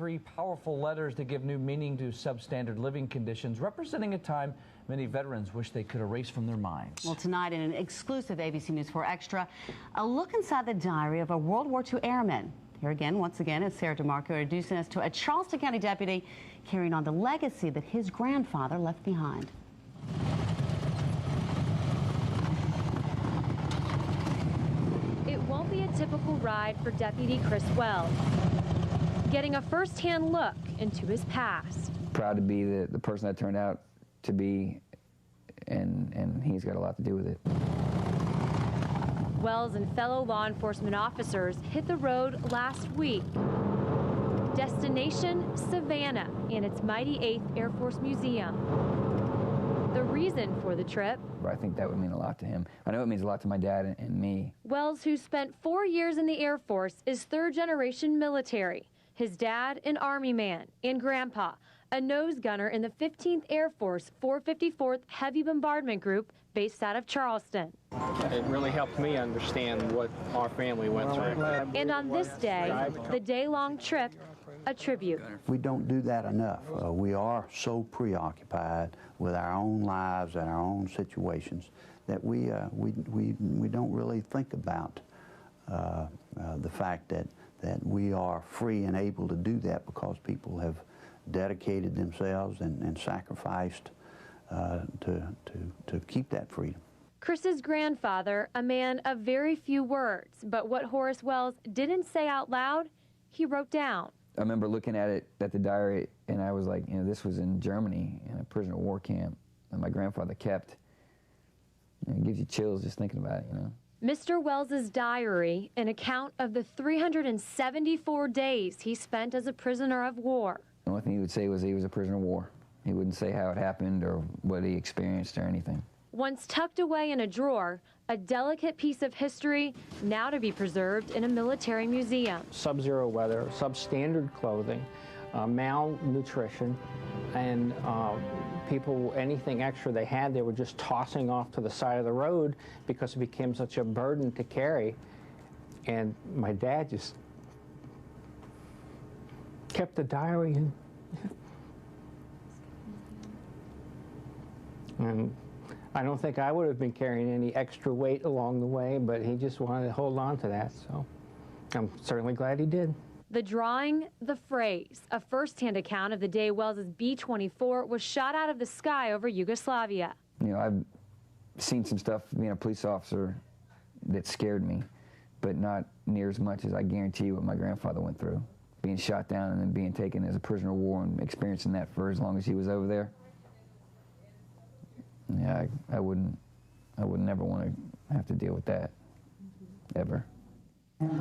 3 powerful letters to give new meaning to substandard living conditions, representing a time many veterans wish they could erase from their minds. Well, tonight in an exclusive ABC News 4 Extra, a look inside the diary of a World War II airman. Here again, once again, is Sarah DeMarco introducing us to a Charleston County deputy carrying on the legacy that his grandfather left behind. It won't be a typical ride for Deputy Chris Wells, getting a first-hand look into his past. Proud to be the person I turned out to be, and he's got a lot to do with it. Wells and fellow law enforcement officers hit the road last week. Destination Savannah and its mighty 8th Air Force Museum. The reason for the trip? I think that would mean a lot to him. I know it means a lot to my dad and me. Wells, who spent 4 years in the Air Force, is third-generation military. His dad, an Army man, and Grandpa, a nose gunner in the 15th Air Force 454th Heavy Bombardment Group based out of Charleston. It really helped me understand what our family went through. And on this day, the day-long trip, a tribute. We don't do that enough. We are so preoccupied with our own lives and our own situations that we don't really think about the fact that we are free and able to do that because people have dedicated themselves and sacrificed to keep that freedom. Chris's grandfather, a man of very few words, but what Horace Wells didn't say out loud, he wrote down. I remember looking at the diary, and I was like, you know, this was in Germany in a prisoner of war camp that my grandfather kept. You know, it gives you chills just thinking about it, you know. Mr. Wells's diary, an account of the 374 days he spent as a prisoner of war. The only thing he would say was he was a prisoner of war. He wouldn't say how it happened or what he experienced or anything. Once tucked away in a drawer, a delicate piece of history now to be preserved in a military museum. Sub-zero weather, substandard clothing, malnutrition, and people, anything extra they had, they were just tossing off to the side of the road because it became such a burden to carry. And my dad just kept the diary and I don't think I would have been carrying any extra weight along the way, but he just wanted to hold on to that, so I'm certainly glad he did. The drawing, the phrase, a first-hand account of the day Wells's B-24 was shot out of the sky over Yugoslavia. You know, I've seen some stuff being a police officer that scared me, but not near as much as I guarantee you what my grandfather went through. Being shot down and then being taken as a prisoner of war and experiencing that for as long as he was over there. Yeah, I would never want to have to deal with that, ever.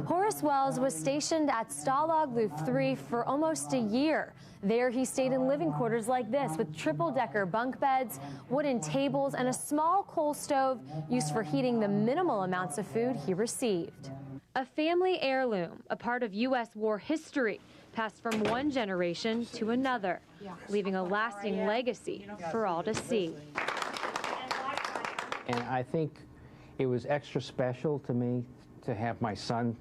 Horace Wells was stationed at Stalag Luft 3 for almost a year. There he stayed in living quarters like this with triple-decker bunk beds, wooden tables, and a small coal stove used for heating the minimal amounts of food he received. A family heirloom, a part of U.S. war history, passed from one generation to another, leaving a lasting legacy for all to see. And I think it was extra special to me to have my son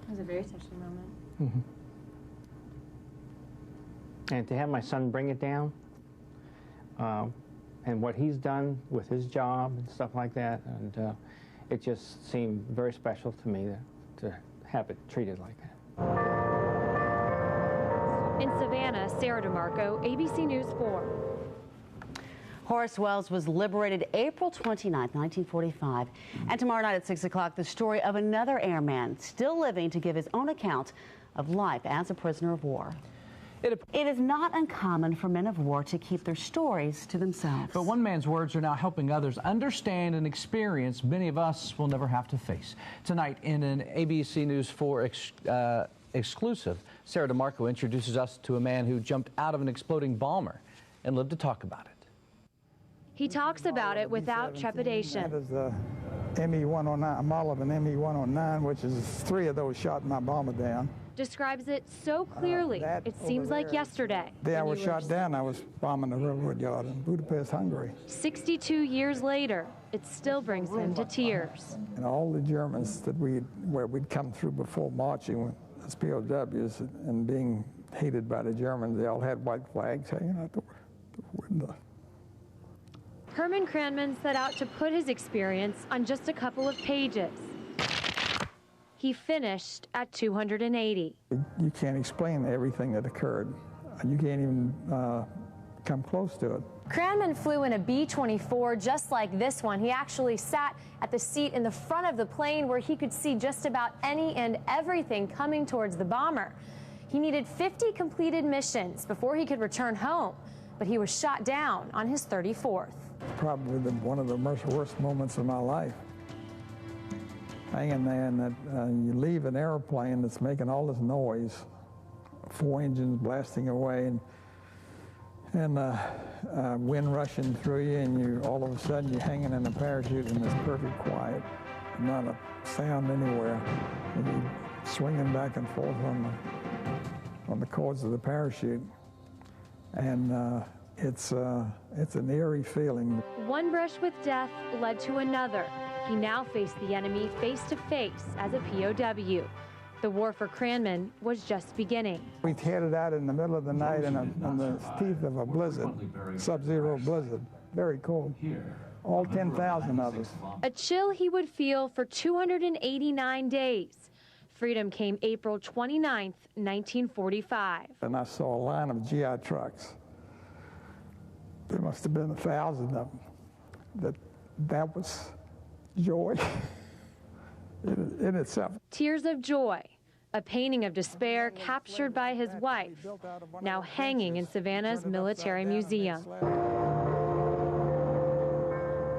It was a very touching moment. Mm-hmm. And to have my son bring it down, and what he's done with his job and stuff like that, and it just seemed very special to me to have it treated like that. In Savannah, Sarah DeMarco, ABC News 4. Horace Wells was liberated April 29, 1945. And tomorrow night at 6 o'clock, the story of another airman still living to give his own account of life as a prisoner of war. It is not uncommon for men of war to keep their stories to themselves. But one man's words are now helping others understand and experience many of us will never have to face. Tonight in an ABC News 4 exclusive, Sarah DeMarco introduces us to a man who jumped out of an exploding bomber and lived to talk about it. He talks about it without trepidation. That is the ME-109, a model of an ME-109, which is 3 of those shot my bomber down. describes it so clearly, it seems like yesterday. The day I when was you were shot down, I was bombing the railroad yard in Budapest, Hungary. 62 years later, it still brings him to tears. And all the Germans that where we'd come through before marching as POWs and being hated by the Germans, they all had white flags hanging out the window. Herman Cranman set out to put his experience on just a couple of pages. He finished at 280. You can't explain everything that occurred. You can't even come close to it. Cranman flew in a B-24 just like this one. He actually sat at the seat in the front of the plane where he could see just about any and everything coming towards the bomber. He needed 50 completed missions before he could return home, but he was shot down on his 34th. Probably one of the worst moments of my life. Hanging there, and that you leave an airplane that's making all this noise, 4 engines blasting away, and wind rushing through you, and all of a sudden you're hanging in a parachute in this perfect quiet, not a sound anywhere, and you're swinging back and forth on the cords of the parachute, and it's an eerie feeling. One brush with death led to another. He now faced the enemy face to face as a POW. The war for Cranman was just beginning. We headed out in the middle of the night in the teeth of a blizzard, sub-zero blizzard, very cold. All 10,000 of us. A chill he would feel for 289 days. Freedom came April 29th, 1945. And I saw a line of GI trucks. There must have been 1,000 of them. That was joy in itself. Tears of joy, a painting of despair captured by his wife, now hanging in Savannah's Military Museum.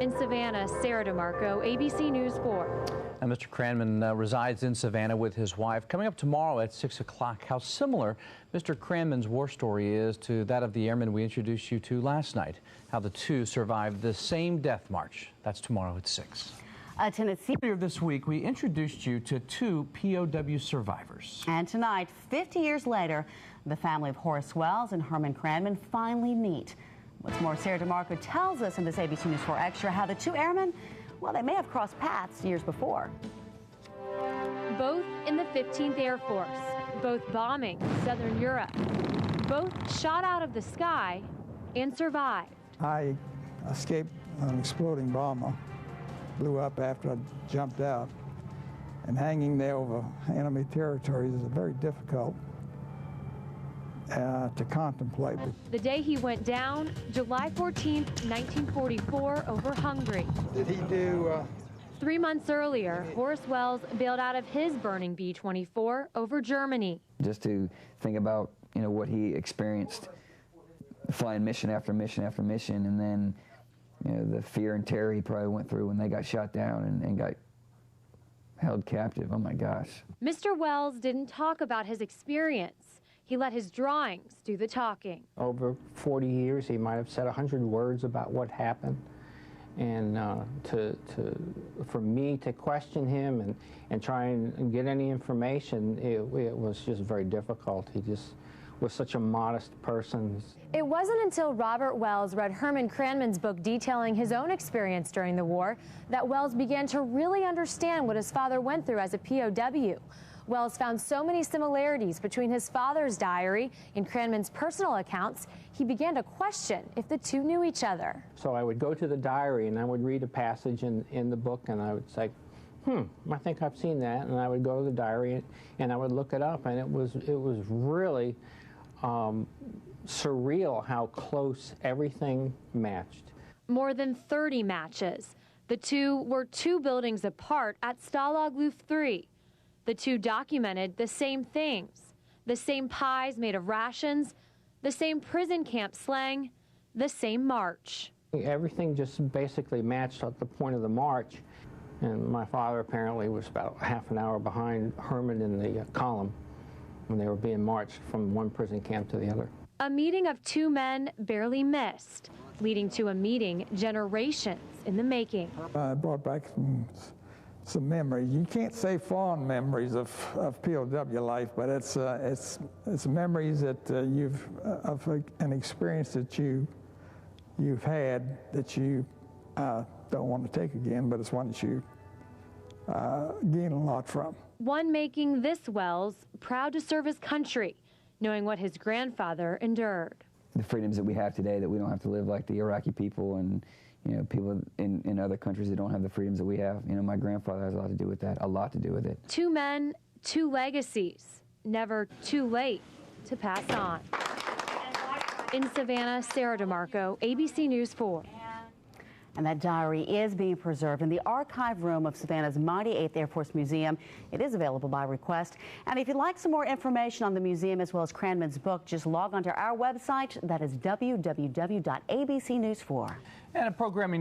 In Savannah, Sarah DeMarco, ABC News 4. And Mr. Cranman resides in Savannah with his wife. Coming up tomorrow at 6 o'clock, how similar Mr. Cranman's war story is to that of the airmen we introduced you to last night. How the two survived the same death march. That's tomorrow at 6. Tennessee. Earlier this week, we introduced you to 2 POW survivors. And tonight, 50 years later, the family of Horace Wells and Herman Cranman finally meet. What's more, Sarah DeMarco tells us in this ABC News 4 Extra how the 2 airmen, well, they may have crossed paths years before. Both in the 15th Air Force, both bombing Southern Europe, both shot out of the sky and survived. I escaped an exploding bomber, blew up after I jumped out, and hanging there over enemy territories is very difficult to contemplate. The day he went down, July 14th, 1944, over Hungary. Did he do 3 months earlier, Horace Wells bailed out of his burning B-24 over Germany. Just to think about, what he experienced, flying mission after mission after mission, and then, the fear and terror he probably went through when they got shot down and got held captive. Oh my gosh. Mr. Wells didn't talk about his experience. He let his drawings do the talking. Over 40 years, he might have said 100 words about what happened. And for me to question him and try and get any information, it was just very difficult. He just was such a modest person. It wasn't until Robert Wells read Herman Cranman's book detailing his own experience during the war that Wells began to really understand what his father went through as a POW. Wells found so many similarities between his father's diary and Cranman's personal accounts, he began to question if the two knew each other. So I would go to the diary and I would read a passage in the book and I would say, I think I've seen that. And I would go to the diary and I would look it up, and it was really surreal how close everything matched. More than 30 matches. The two were 2 buildings apart at Stalag Luft 3. The two documented the same things, the same pies made of rations, the same prison camp slang, the same march. Everything just basically matched at the point of the march, and my father apparently was about half an hour behind Herman in the column when they were being marched from one prison camp to the other. A meeting of 2 men barely missed, leading to a meeting generations in the making. I brought back some some memories. You can't say fond memories of POW life, but it's memories that of an experience that you've had that you don't want to take again, but it's one that you gain a lot from. One making this Wells proud to serve his country, knowing what his grandfather endured. The freedoms that we have today, that we don't have to live like the Iraqi people and people in other countries that don't have the freedoms that we have. My grandfather has a lot to do with that, a lot to do with it. 2 men, 2 legacies, never too late to pass on. In Savannah, Sarah DeMarco, ABC News 4. And that diary is being preserved in the archive room of Savannah's mighty 8th Air Force Museum. It is available by request. And if you'd like some more information on the museum as well as Cranman's book, just log on to our website. That is www.abcnews4. And a programming